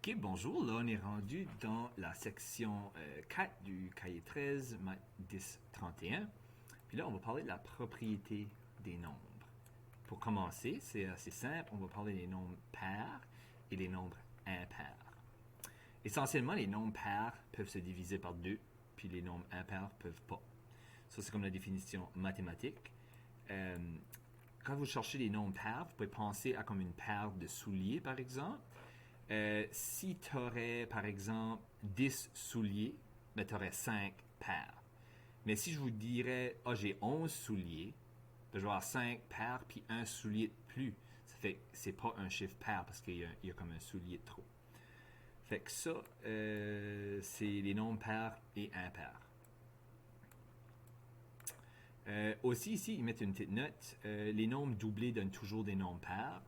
Ok, bonjour. Là, on est rendu dans la section 4 du cahier 13, maths 10, 31. Puis là, on va parler de la propriété des nombres. Pour commencer, c'est assez simple. On va parler des nombres pairs et des nombres impairs. Essentiellement, les nombres pairs peuvent se diviser par 2, puis les nombres impairs ne peuvent pas. Ça, c'est comme la définition mathématique. Quand vous cherchez les nombres pairs, vous pouvez penser à comme une paire de souliers, par exemple. Si tu aurais, par exemple, 10 souliers, ben, tu aurais 5 paires. Mais si je vous dirais, j'ai 11 souliers, ben, je vais avoir 5 paires puis un soulier de plus. Ça fait que c'est pas un chiffre pair parce qu'il y a comme un soulier de trop. Fait que ça, c'est les nombres pairs et impairs. Aussi, ici, ils mettent une petite note. Les nombres doublés donnent toujours des nombres pairs.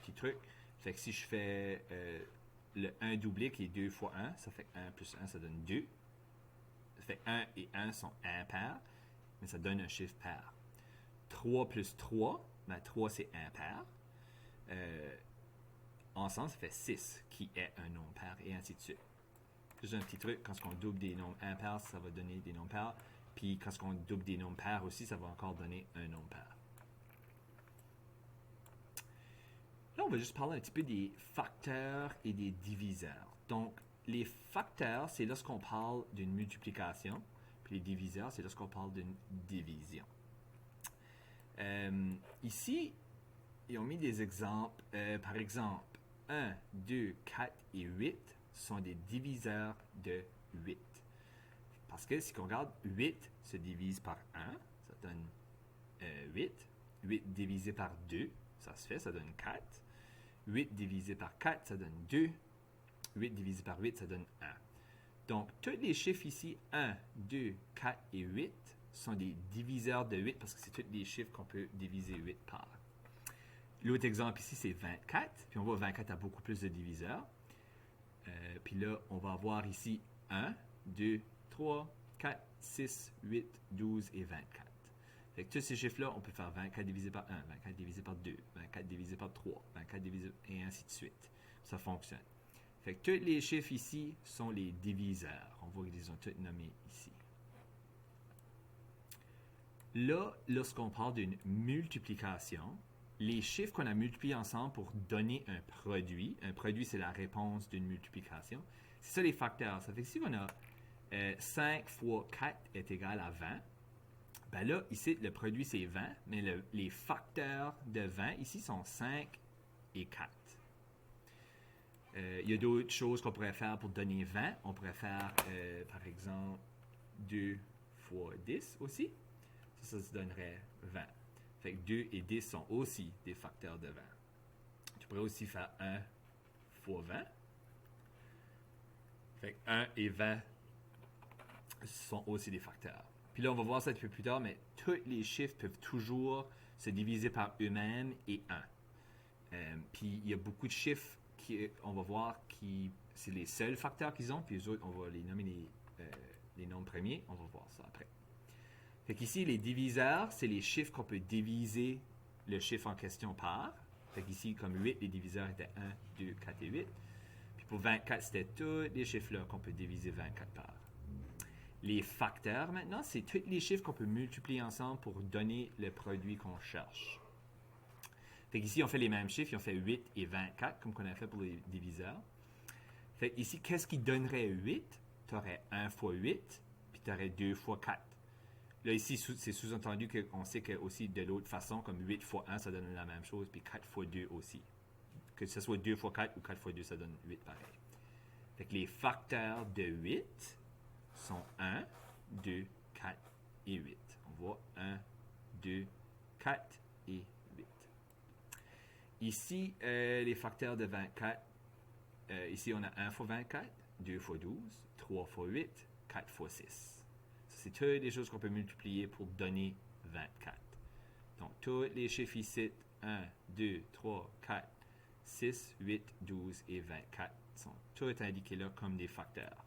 Petit truc. Fait que si je fais le 1 doublé qui est 2 fois 1, ça fait 1 plus 1, ça donne 2. Ça fait 1 et 1 sont impairs, mais ça donne un chiffre pair. 3 plus 3, ben 3 c'est impair. Ensemble, ça fait 6 qui est un nombre pair et ainsi de suite. Juste un petit truc, quand on double des nombres impairs, ça va donner des nombres pairs. Puis quand on double des nombres pairs aussi, ça va encore donner un nombre pair. Là, on va juste parler un petit peu des facteurs et des diviseurs. Donc, les facteurs, c'est lorsqu'on parle d'une multiplication, puis les diviseurs, c'est lorsqu'on parle d'une division. Ici, ils ont mis des exemples. Par exemple, 1, 2, 4 et 8 sont des diviseurs de 8. Parce que si on regarde, 8 se divise par 1, ça donne 8. 8 divisé par 2, ça se fait, ça donne 4. 8 divisé par 4, ça donne 2. 8 divisé par 8, ça donne 1. Donc, tous les chiffres ici, 1, 2, 4 et 8, sont des diviseurs de 8 parce que c'est tous les chiffres qu'on peut diviser 8 par. L'autre exemple ici, c'est 24. Puis on voit 24 a beaucoup plus de diviseurs. Puis là, on va avoir ici 1, 2, 3, 4, 6, 8, 12 et 24. Fait que tous ces chiffres-là, on peut faire 24 divisé par 1, 24 divisé par 2, 24 divisé par 3, 24 divisé et ainsi de suite. Ça fonctionne. Fait que tous les chiffres ici sont les diviseurs. On voit qu'ils les ont tous nommés ici. Là, lorsqu'on parle d'une multiplication, les chiffres qu'on a multipliés ensemble pour donner un produit c'est la réponse d'une multiplication, c'est ça les facteurs. Ça fait que si on a 5 fois 4 est égal à 20, ben là, ici, le produit c'est 20, mais les facteurs de 20 ici sont 5 et 4. Il y a d'autres choses qu'on pourrait faire pour donner 20. On pourrait faire, par exemple, 2 fois 10 aussi. Ça se donnerait 20. Fait que 2 et 10 sont aussi des facteurs de 20. Tu pourrais aussi faire 1 fois 20. Fait que 1 et 20 sont aussi des facteurs. Puis là, on va voir ça un peu plus tard, mais tous les chiffres peuvent toujours se diviser par eux-mêmes et 1. Puis il y a beaucoup de chiffres on va voir qui c'est les seuls facteurs qu'ils ont, puis les autres, on va les nommer les nombres premiers. On va voir ça après. Fait qu'ici, les diviseurs, c'est les chiffres qu'on peut diviser le chiffre en question par. Fait qu'ici, comme 8, les diviseurs étaient 1, 2, 4 et 8. Puis pour 24, c'était tous les chiffres-là qu'on peut diviser 24 par. Les facteurs, maintenant, c'est tous les chiffres qu'on peut multiplier ensemble pour donner le produit qu'on cherche. Fait qu'ici, on fait les mêmes chiffres, on fait 8 et 24, comme qu'on a fait pour les diviseurs. Fait ici, qu'est-ce qui donnerait 8? Tu aurais 1 fois 8, puis tu aurais 2 fois 4. Là, ici, c'est sous-entendu qu'on sait que aussi de l'autre façon, comme 8 fois 1, ça donne la même chose, puis 4 fois 2 aussi. Que ce soit 2 fois 4 ou 4 fois 2, ça donne 8 pareil. Fait que les facteurs de 8 sont 1, 2, 4 et 8. On voit 1, 2, 4 et 8. Ici, les facteurs de 24, ici on a 1 fois 24, 2 fois 12, 3 fois 8, 4 fois 6. C'est toutes les choses qu'on peut multiplier pour donner 24. Donc, tous les chiffres ici, 1, 2, 3, 4, 6, 8, 12 et 24 sont tous indiqués là comme des facteurs.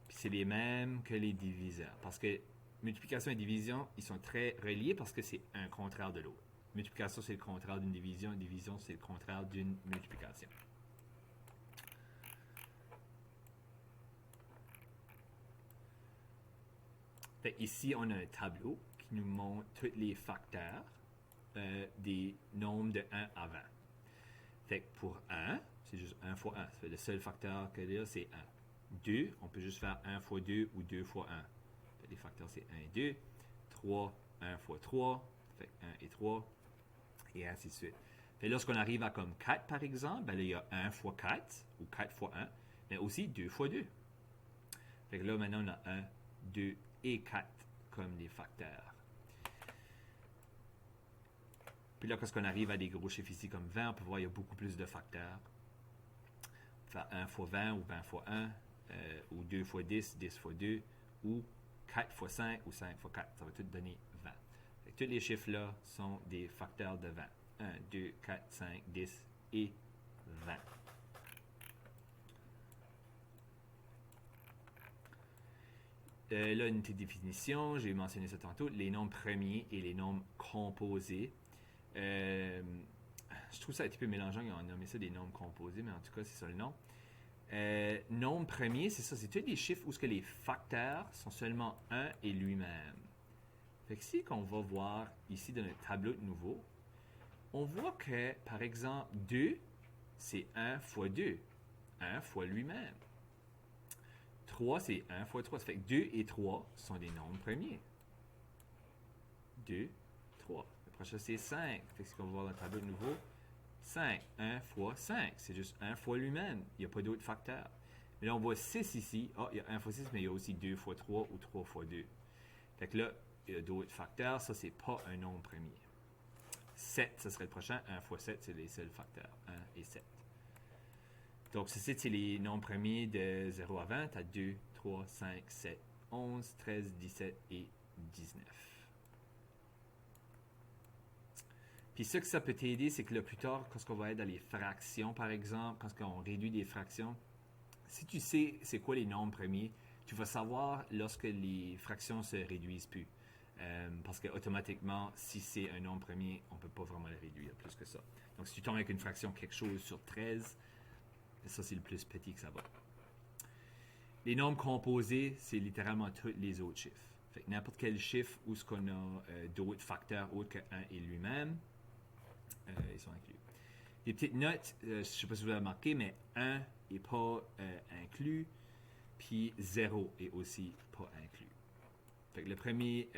Puis c'est les mêmes que les diviseurs. Parce que multiplication et division, ils sont très reliés parce que c'est un contraire de l'autre. Multiplication, c'est le contraire d'une division. Division, c'est le contraire d'une multiplication. Fait ici, on a un tableau qui nous montre tous les facteurs des nombres de 1 à 20. Fait que pour 1, c'est juste 1 fois 1. Ça fait le seul facteur que là, c'est 1. 2, on peut juste faire 1 fois 2 ou 2 fois 1. Fait que les facteurs, c'est 1 et 2. 3, 1 fois 3. Fait que 1 et 3. Et ainsi de suite. Fait que lorsqu'on arrive à comme 4, par exemple, ben là, il y a 1 fois 4 ou 4 fois 1. Mais aussi 2 fois 2. Fait que là, maintenant, on a 1, 2 et 4 comme les facteurs. Puis là, quand on arrive à des gros chiffres ici comme 20, on peut voir qu'il y a beaucoup plus de facteurs. Faire 1 fois 20 ou 20 fois 1, ou 2 fois 10, 10 fois 2, ou 4 fois 5 ou 5 fois 4. Ça va tout donner 20. Fait que tous les chiffres-là sont des facteurs de 20. 1, 2, 4, 5, 10 et 20. Là, une petite définition, j'ai mentionné ça tantôt, les nombres premiers et les nombres composés. Je trouve ça un petit peu mélangeant, on a nommé ça des nombres composés, mais en tout cas, c'est ça le nom. Nombre premier, c'est ça, c'est tous les chiffres où ce que les facteurs sont seulement 1 et lui-même. Fait que si qu'on va voir ici dans notre tableau de nouveau, on voit que, par exemple, 2, c'est 1 fois 2, 1 fois lui-même. 3, c'est 1 fois 3. Ça fait que 2 et 3 sont des nombres premiers. 2, 3. Le prochain, c'est 5. Fait que si on va voir dans le tableau de nouveau, 5, 1 fois 5. C'est juste 1 fois lui-même. Il n'y a pas d'autres facteurs. Mais là, on voit 6 ici. Ah, il y a 1 fois 6, mais il y a aussi 2 fois 3 ou 3 fois 2. Fait que là, il y a d'autres facteurs. Ça, c'est pas un nombre premier. 7, ce serait le prochain. 1 fois 7, c'est les seuls facteurs. 1 et 7. Donc, ceci, c'est les nombres premiers de 0 à 20. Tu as 2, 3, 5, 7, 11, 13, 17 et 19. Puis ce que ça peut t'aider, c'est que là, plus tard, quand on va être dans les fractions, par exemple, quand on réduit des fractions, si tu sais c'est quoi les nombres premiers, tu vas savoir lorsque les fractions se réduisent plus. Parce que automatiquement, si c'est un nombre premier, on ne peut pas vraiment le réduire plus que ça. Donc, si tu tombes avec une fraction quelque chose sur 13, ça, c'est le plus petit que ça va. Les nombres composés, c'est littéralement tous les autres chiffres. Fait que n'importe quel chiffre où ce qu'on a d'autres facteurs autres que 1 et lui-même, ils sont inclus. Des petites notes, je ne sais pas si vous avez remarqué, mais 1 n'est pas inclus, puis 0 est aussi pas inclus. Fait que le premier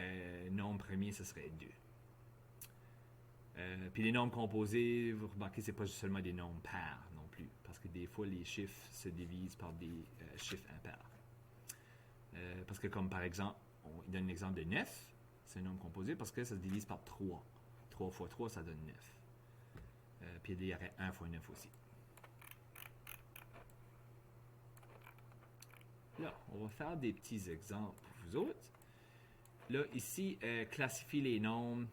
nombre premier, ce serait 2. Puis les nombres composés, vous remarquez, c'est pas seulement des nombres pairs non plus, parce que des fois, les chiffres se divisent par des chiffres impairs. Parce que comme par exemple, il donne l'exemple de 9, c'est un nombre composé parce que ça se divise par 3. 3 fois 3, ça donne 9. Puis il y aurait 1 fois 9 aussi. Là, on va faire des petits exemples pour vous autres. Là, ici, classifie les nombres.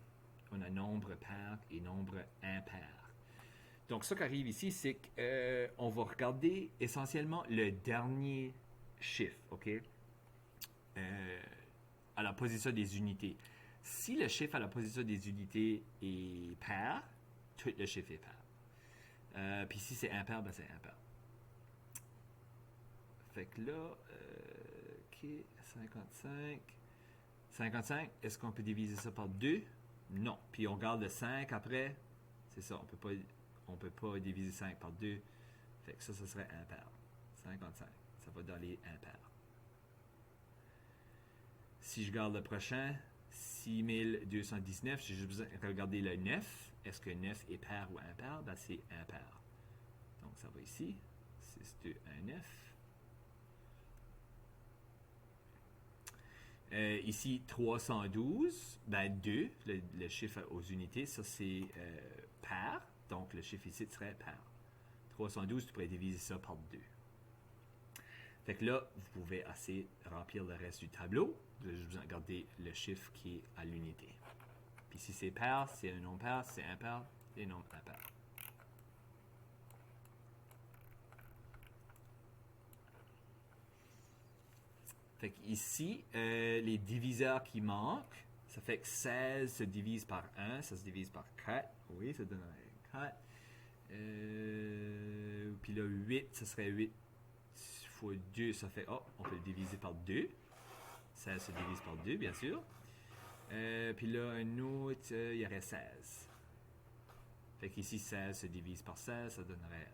On a nombre pair et nombre impair. Donc, ce qui arrive ici, c'est qu'on va regarder essentiellement le dernier chiffre, OK? À la position des unités. Si le chiffre à la position des unités est pair, tout le chiffre est pair. Puis si c'est impair, ben c'est impair. Fait que là, OK, 55. 55, est-ce qu'on peut diviser ça par 2? Non. Puis on garde le 5 après. C'est ça, on peut pas diviser 5 par 2. Fait que ça serait impair. 55. Ça va dans les impairs. Si je garde le prochain, 6219, j'ai juste besoin de regarder le 9. Est-ce que 9 est pair ou impair? Ben, c'est impair. Donc, ça va ici. 6, 2, 1, 9. Ici, 312, ben 2, le chiffre aux unités, ça c'est pair. Donc, le chiffre ici serait pair. 312, tu pourrais diviser ça par 2. Fait que là, vous pouvez assez remplir le reste du tableau. Vous avez juste besoin de garder le chiffre qui est à l'unité. Puis si c'est pair, c'est un nombre pair, c'est impair, c'est un nombre impair. Fait qu'ici, les diviseurs qui manquent, ça fait que 16 se divise par 1, ça se divise par 4. Oui, ça donne 4. Puis là, 8, ça serait 8 fois 2, ça fait, on peut le diviser par 2. 16 se divise par 2, bien sûr. Puis là, un autre, il y aurait 16. Fait qu'ici, 16 se divise par 16, ça donnerait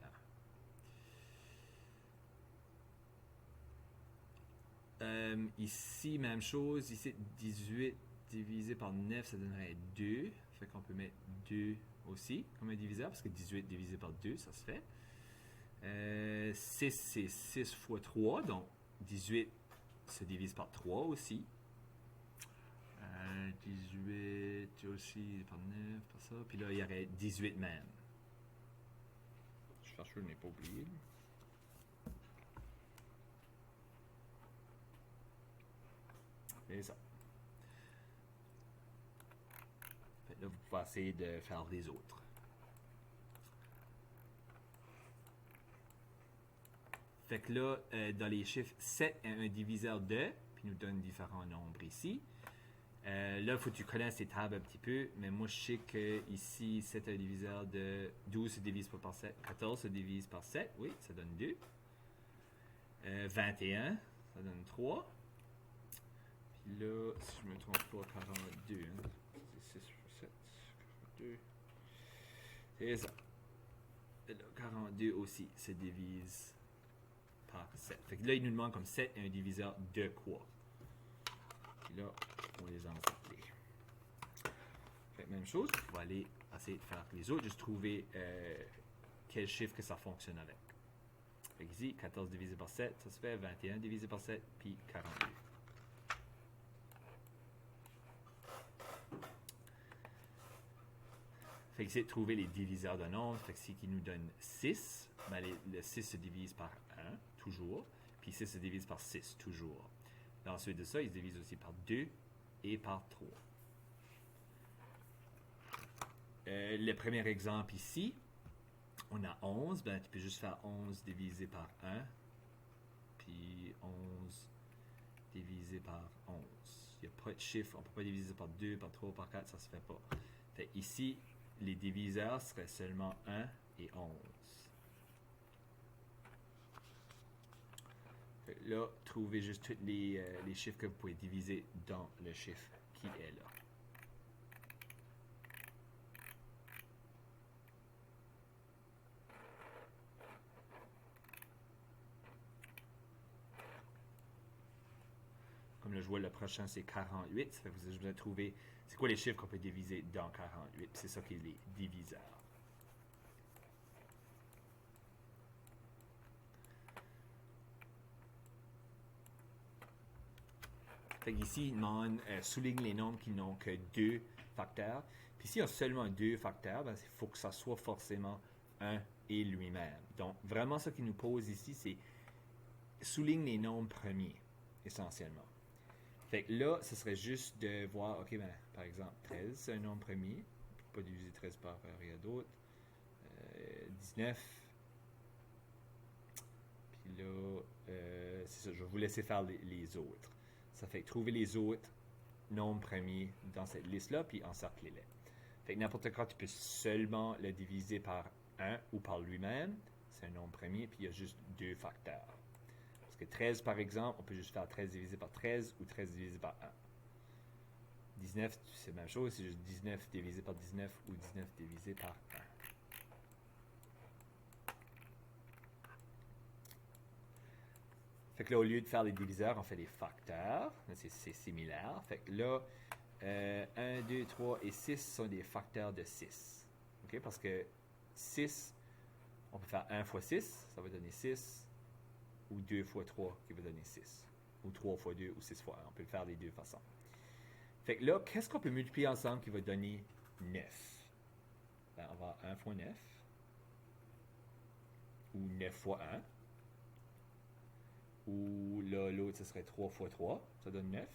1. Ici, même chose. Ici, 18 divisé par 9, ça donnerait 2. Fait qu'on peut mettre 2 aussi comme un diviseur, parce que 18 divisé par 2, ça se fait. 6, c'est 6 fois 3, donc 18 se divise par 3 aussi. 18 aussi par 9, par ça. Puis là, il y aurait 18 même. Je suis sûr que je n'ai pas oublié. C'est ça. Fait là, vous pouvez essayer de faire les autres. Fait que là, dans les chiffres, 7 est un diviseur de, puis nous donne différents nombres ici. Là, il faut que tu connaisses tes tables un petit peu, mais moi, je sais que ici, 7 est un diviseur de 12 se divise pas par 7, 14 se divise par 7, oui, ça donne 2. 21, ça donne 3. Puis là, si je me trompe pas, 42, hein, c'est 6 fois 7, 42. C'est ça. Et là, 42 aussi se divise par 7. Fait que là, il nous demande comme 7 est un diviseur de quoi? Puis là, on les encercler. Fait même chose, on va aller essayer de faire les autres, juste trouver quel chiffre que ça fonctionne avec. Fait ici, 14 divisé par 7, ça se fait 21 divisé par 7, puis 42. Fait que c'est de trouver les diviseurs de nombres. Fait que c'est qui nous donne 6, ben le 6 se divise par 1, toujours. Puis 6 se divise par 6, toujours. Et ensuite de ça, il se divise aussi par 2 et par 3. Le premier exemple ici, on a 11. Ben, tu peux juste faire 11 divisé par 1. Puis 11 divisé par 11. Il n'y a pas de chiffre. On ne peut pas diviser par 2, par 3, par 4. Ça ne se fait pas. Fait ici, les diviseurs seraient seulement 1 et 11. Fait là, trouvez juste tous les chiffres que vous pouvez diviser dans le chiffre qui est là. Comme là, je vois le prochain, c'est 48. Ça fait que vous avez besoin de trouver c'est quoi les chiffres qu'on peut diviser dans 48. C'est ça qui est les diviseurs. Fait ici, il souligne les nombres qui n'ont que 2 facteurs. Puis s'il y a seulement 2 facteurs, ben, il faut que ça soit forcément 1 et lui-même. Donc, vraiment, ce qu'il nous pose ici, c'est souligne les nombres premiers, essentiellement. Fait que là, ce serait juste de voir, OK, ben, par exemple, 13, c'est un nombre premier. On ne peut pas diviser 13 par rien d'autre. 19. Puis là, c'est ça, je vais vous laisser faire les autres. Ça fait que trouver les autres nombres premiers dans cette liste-là, puis encercler-les. Fait que n'importe quoi, tu peux seulement le diviser par 1 ou par lui-même. C'est un nombre premier, puis il y a juste 2 facteurs. Parce que 13, par exemple, on peut juste faire 13 divisé par 13 ou 13 divisé par 1. 19, c'est la même chose, c'est juste 19 divisé par 19 ou 19 divisé par 1. Fait que là, au lieu de faire les diviseurs, on fait des facteurs. C'est similaire. Fait que là, 1, 2, 3 et 6 sont des facteurs de 6. Okay? Parce que 6, on peut faire 1 fois 6, ça va donner 6. Ou 2 fois 3 qui va donner 6. Ou 3 fois 2 ou 6 fois 1. On peut le faire des deux façons. Fait que là, qu'est-ce qu'on peut multiplier ensemble qui va donner 9? Ben, on va avoir 1 fois 9. Ou 9 fois 1. Ou là, l'autre, ce serait 3 fois 3. Ça donne 9.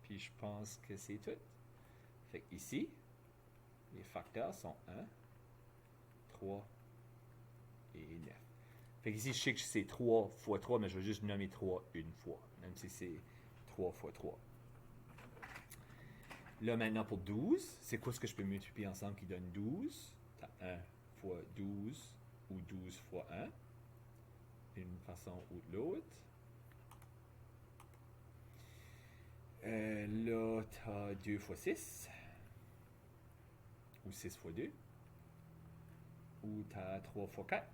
Puis je pense que c'est tout. Fait que ici, les facteurs sont 1, 3 et 9. Fait qu'ici, je sais que c'est 3 fois 3, mais je vais juste nommer 3 une fois, même si c'est 3 fois 3. Là, maintenant, pour 12, c'est quoi ce que je peux multiplier ensemble qui donne 12? T'as 1 fois 12 ou 12 fois 1, d'une façon ou de l'autre. Là, tu as 2 fois 6, ou 6 fois 2, ou tu as 3 fois 4,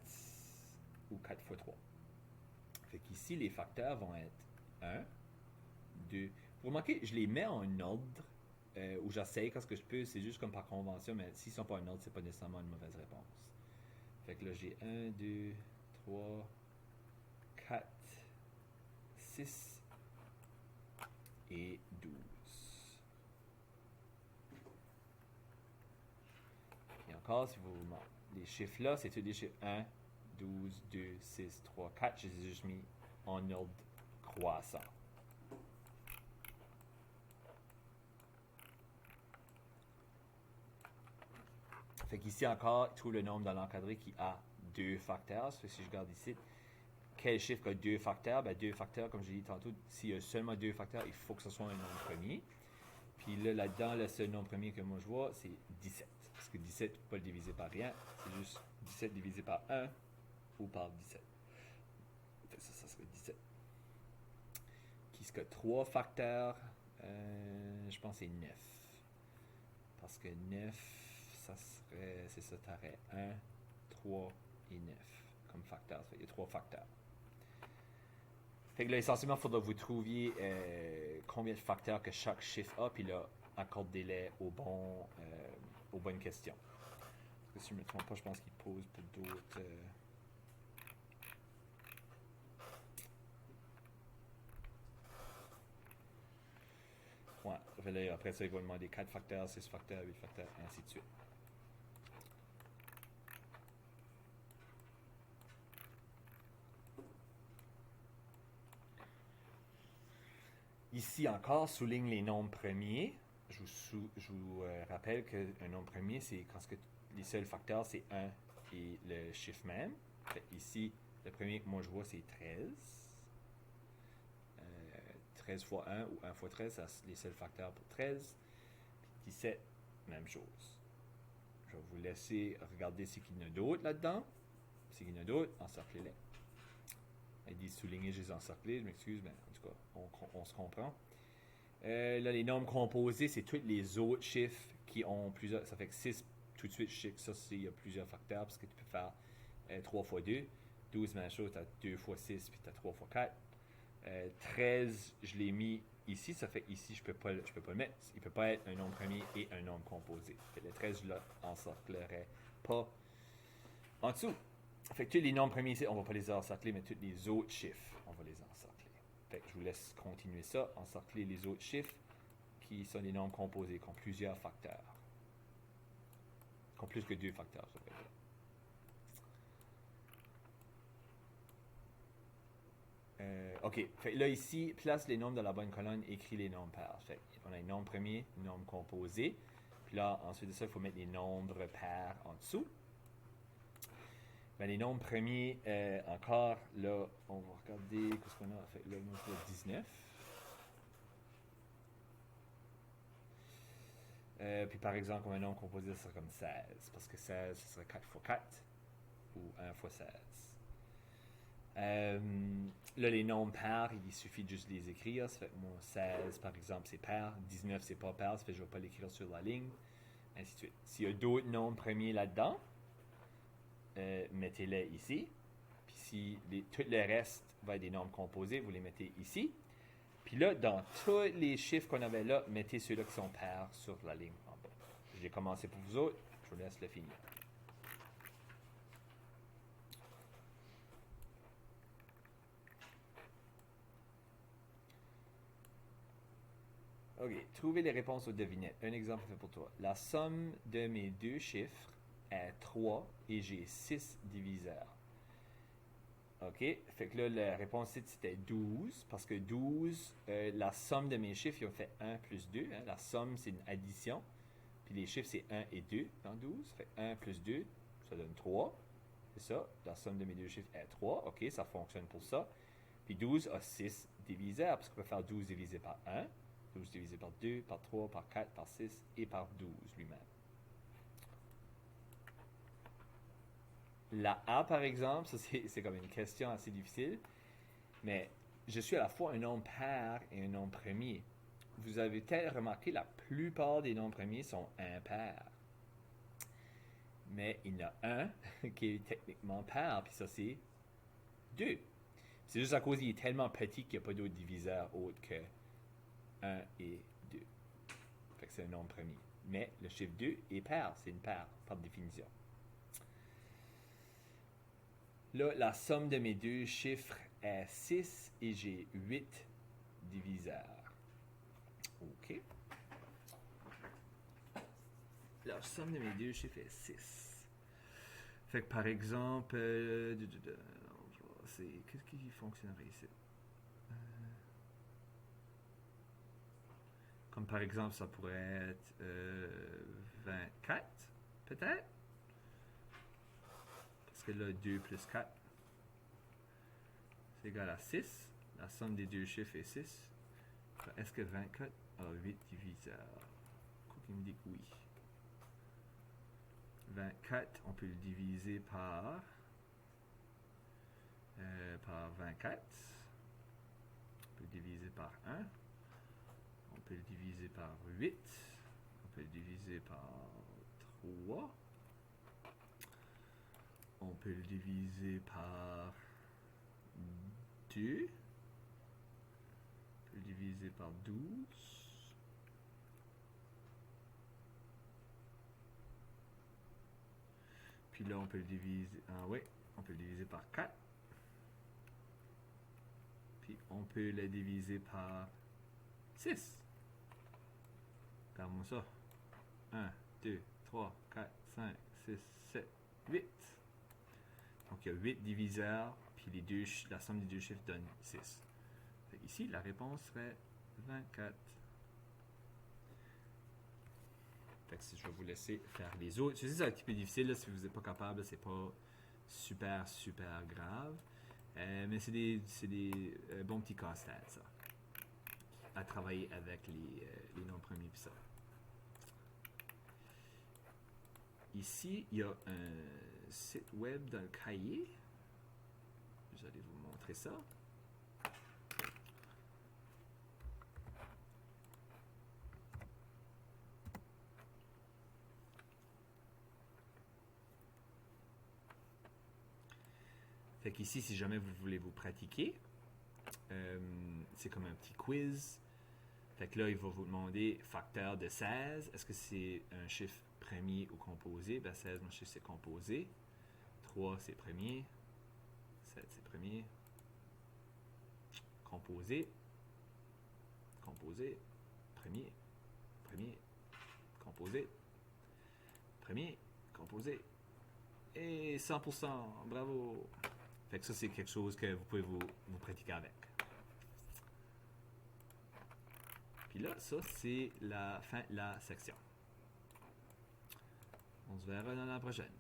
ou 4 fois 3. Fait qu'ici, les facteurs vont être 1, 2. Vous remarquez, je les mets en ordre, où j'essaye quand ce que je peux, c'est juste comme par convention, mais s'ils sont pas en ordre, c'est pas nécessairement une mauvaise réponse. Fait que là, j'ai 1, 2, 3, 4, 6 et 12. Et encore, si vous les chiffres là, c'est tous des chiffres 1, 12, 2, 6, 3, 4. Je les ai juste mis en ordre croissant. Fait qu'ici encore, trouve le nombre dans l'encadré qui a 2 facteurs. Fait que si je regarde ici, quel chiffre a 2 facteurs? Ben, 2 facteurs, comme j'ai dit tantôt, s'il y a seulement 2 facteurs, il faut que ce soit un nombre premier. Puis là-dedans, le seul nombre premier que moi je vois, c'est 17. Parce que 17, tu ne peux pas le diviser par rien. C'est juste 17 divisé par 1 ou par 17. Fait ça serait 17. Qui serait 3 facteurs? Je pense que c'est 9. Parce que 9, ça serait, c'est ça, t'aurais 1, 3 et 9 comme facteurs. Il y a 3 facteurs. Fait que là, essentiellement, il faudra que vous trouviez combien de facteurs que chaque chiffre a, puis là, accordez-les aux bonnes questions. Parce que si je ne me trompe pas, je pense qu'il pose pour d'autres... Ouais, là, après ça, il va demander 4 facteurs, 6 facteurs, 8 facteurs, et ainsi de suite. Ici encore, souligne les nombres premiers. Je vous rappelle qu'un nombre premier, c'est quand les seuls facteurs, c'est 1 et le chiffre même. Fait ici, le premier que moi je vois, c'est 13. 13 fois 1 ou 1 fois 13, c'est les seuls facteurs pour 13. Puis 17, même chose. Je vais vous laisser regarder s'il y en a d'autres là-dedans. S'il y en a d'autres, encerclez-les. Elle dit souligner, je les encerclés, je m'excuse, mais en tout cas, on se comprend. Là, les nombres composés, c'est tous les autres chiffres qui ont plusieurs. Ça fait que 6, tout de suite, je sais que ça, il y a plusieurs facteurs parce que tu peux faire 3 fois 2. 12, même chose, tu as 2 fois 6, puis tu as 3 fois 4. 13, je l'ai mis ici, ça fait ici, je peux pas le mettre. Il ne peut pas être un nombre premier et un nombre composé. Fait le 13, je l'encerclerai pas en dessous. Fait que tous les nombres premiers ici, on ne va pas les encercler, mais tous les autres chiffres, on va les encercler. Fait que je vous laisse continuer ça, encercler les autres chiffres qui sont des nombres composés, qui ont plusieurs facteurs. Qui ont plus que 2 facteurs, ça peut être. OK. Fait là, ici, place les nombres dans la bonne colonne, écris les nombres pairs. Fait on a les nombres premiers, les nombres composés. Puis là, ensuite de ça, il faut mettre les nombres pairs en dessous. Ben, les nombres premiers, encore, là, on va regarder qu'est-ce qu'on a. Fait là, nous, c'est 19. Puis par exemple, comme un nombre composé, ça serait comme 16. Parce que 16, ce serait 4 fois 4 ou 1 fois 16. Là, les nombres pairs, il suffit de juste les écrire. Ça fait que moi, 16, par exemple, c'est pair. 19, c'est pas pair. Ça fait que je ne vais pas l'écrire sur la ligne. Ainsi de suite. S'il y a d'autres nombres premiers là-dedans, mettez-les ici. Puis si tout le reste va être des nombres composés, vous les mettez ici. Puis là, dans tous les chiffres qu'on avait là, mettez ceux-là qui sont pairs sur la ligne en bas. Je vais commencer pour vous autres. Je vous laisse le finir. OK. Trouvez les réponses aux devinettes. Un exemple fait pour toi. La somme de mes deux chiffres est 3 et j'ai 6 diviseurs. OK. Fait que là, la réponse ici, c'était 12. Parce que 12, la somme de mes chiffres, ils ont fait 1 plus 2. Hein. La somme, c'est une addition. Puis les chiffres, c'est 1 et 2 dans 12. Fait 1 plus 2, ça donne 3. C'est ça. La somme de mes deux chiffres est 3. OK, ça fonctionne pour ça. Puis 12 a 6 diviseurs. Parce qu'on peut faire 12 divisé par 1. 12 divisé par 2, par 3, par 4, par 6 et par 12 lui-même. La A, par exemple, ça c'est comme une question assez difficile, mais je suis à la fois un nombre pair et un nombre premier. vous avez peut-être remarqué, la plupart des nombres premiers sont impairs. Mais il y en a un qui est techniquement pair, puis ça c'est 2. C'est juste à cause qu'il est tellement petit qu'il n'y a pas d'autre diviseur autre que 1 et 2. Fait que c'est un nombre premier. Mais le chiffre 2 est pair, c'est une paire, par définition. Là, la somme de mes deux chiffres est 6 et j'ai 8 diviseurs. OK. La somme de mes deux chiffres est 6. Fait que par exemple, qu'est-ce qui fonctionnerait ici? Comme par exemple, ça pourrait être 24, peut-être? Parce que là, 2 plus 4, c'est égal à 6. La somme des deux chiffres est 6. Est-ce que 24 a 8 diviseurs? Quoi qu'il me dit que oui. 24, on peut le diviser par 24. On peut le diviser par 1. On peut le diviser par 8. On peut le diviser par 3. On peut le diviser par 2. On peut le diviser par 12. Puis là, on peut le diviser... on peut le diviser par 4. Puis on peut le diviser par 6. Regardons ça. 1, 2, 3, 4, 5, 6, 7, 8. Donc il y a 8 diviseurs, puis la somme des deux chiffres donne 6. Ici, la réponse serait 24. Fait que si je vais vous laisser faire les autres. Je sais que c'est un petit peu difficile, là, si vous n'êtes pas capable, c'est pas super, super grave. Mais c'est des bons petits casse-têtes, ça. À travailler avec les nombres premiers, puis ça. Ici, il y a un site web dans le cahier. Je vais vous montrer ça. Fait qu'ici, si jamais vous voulez vous pratiquer, c'est comme un petit quiz. Fait que là, il va vous demander facteur de 16. Est-ce que c'est un chiffre premier ou composé? Ben 16, mon chiffre, c'est composé. 3, c'est premier. 7, c'est premier. Composé. Composé. Premier. Premier. Composé. Premier. Composé. Et 100%. Bravo! Fait que ça, c'est quelque chose que vous pouvez vous pratiquer avec. Puis là, ça, c'est la fin de la section. On se verra dans la prochaine.